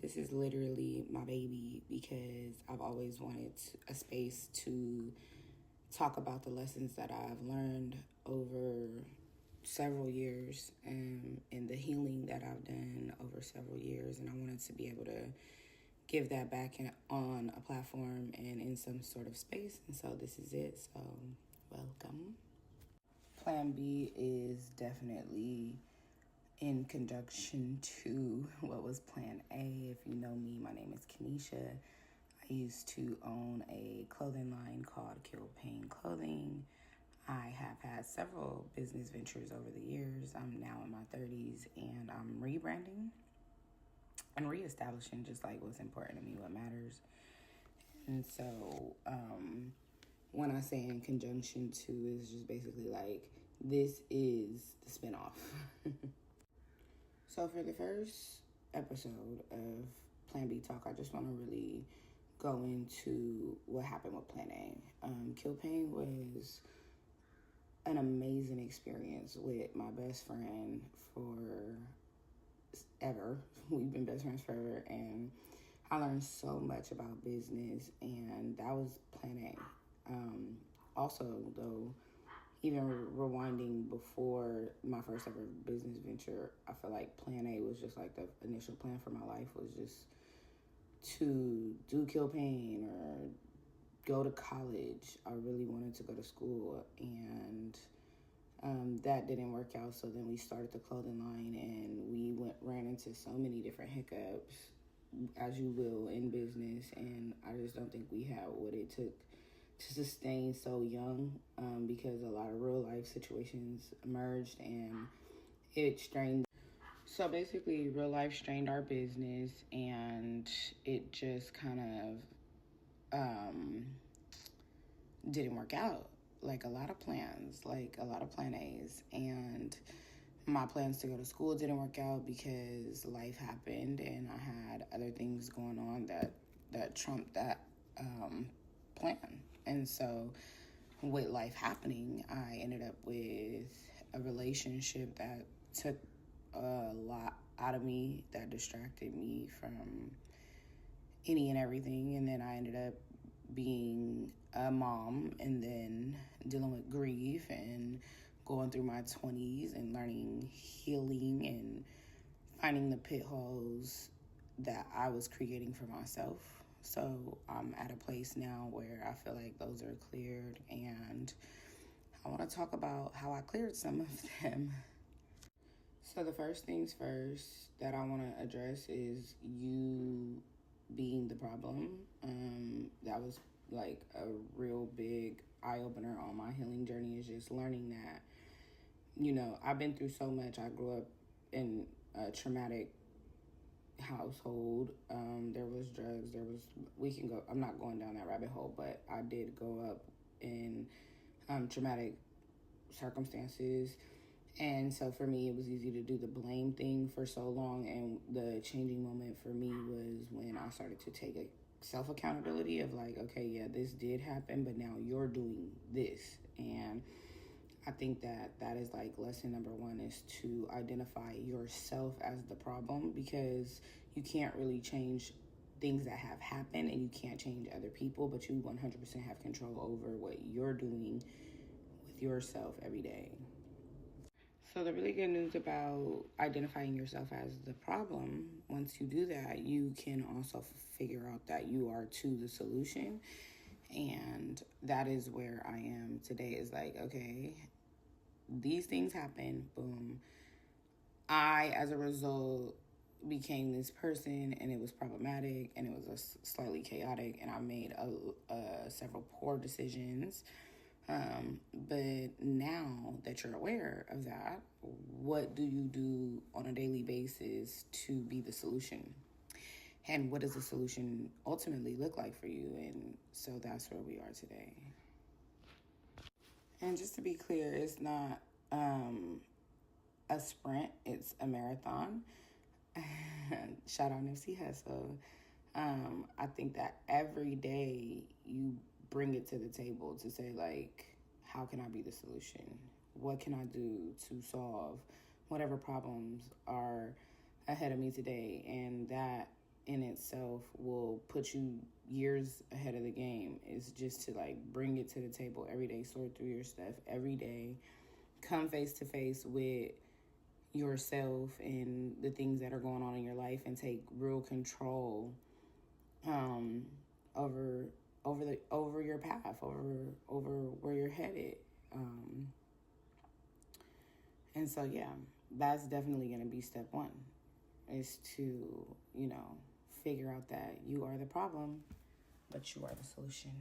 This is literally my baby because I've always wanted a space to talk about the lessons that I've learned over several years and the healing that I've done over several years. And I wanted to be able to give that back on a platform and in some sort of space. And so this is it. So welcome. Plan B is definitely in conjunction to what was Plan A. If you know me, my name is Kenesha. I used to own a clothing line called Kill Pain Clothing. I have had several business ventures over the years. I'm now in my 30s and I'm rebranding and reestablishing just like what's important to me, what matters. And so when I say in conjunction to, is just basically like this is the spinoff. So for the first episode of Plan B Talk, I just want to really go into what happened with Plan A. Kill Pain was an amazing experience with my best friend for ever. We've been best friends forever, and I learned so much about business, and that was Plan A. Also, though, even rewinding before my first ever business venture, I feel like Plan A was just like the initial plan for my life was just to do Kill Pain or go to college. I really wanted to go to school, and that didn't work out. So then we started the clothing line, and we ran into so many different hiccups, as you will in business. And I just don't think we had what it took to sustain so young, because a lot of real life situations emerged and it strained. So basically, real life strained our business, and it just kind of didn't work out. Like a lot of plans, like a lot of Plan A's, and my plans to go to school didn't work out because life happened, and I had other things going on that trumped that plan. And so with life happening, I ended up with a relationship that took a lot out of me, that distracted me from any and everything. And then I ended up being a mom and then dealing with grief and going through my 20s and learning healing and finding the pit holes that I was creating for myself. So I'm at a place now where I feel like those are cleared, and I want to talk about how I cleared some of them. So the first things first that I want to address is you being the problem. That was like a real big eye-opener on my healing journey, is just learning that, I've been through so much. I grew up in a traumatic household. There was drugs, I'm not going down that rabbit hole, but I did grow up in traumatic circumstances. And so for me, it was easy to do the blame thing for so long. And the changing moment for me was when I started to take a self-accountability of like, okay, yeah, this did happen, but now you're doing this. And I think that is like lesson number one, is to identify yourself as the problem, because you can't really change things that have happened and you can't change other people, but you 100% have control over what you're doing with yourself every day. So the really good news about identifying yourself as the problem, once you do that, you can also figure out that you are to the solution. And that is where I am today, is like, okay, these things happen, boom. I, as a result, became this person, and it was problematic, and it was slightly chaotic, and I made several poor decisions. But now that you're aware of that, what do you do on a daily basis to be the solution? And what does the solution ultimately look like for you? And so that's where we are today. And just to be clear, it's not a sprint, it's a marathon. Shout out Nipsey Hussle. I think that every day you bring it to the table to say, like, how can I be the solution? What can I do to solve whatever problems are ahead ahead of me today, and that in itself will put you years ahead of the game. Is just to like bring it to the table every day, sort through your stuff every day, come face to face with yourself and the things that are going on in your life, and take real control over your path, over where you're headed. And so yeah, that's definitely going to be step one, is to, figure out that you are the problem, but you are the solution.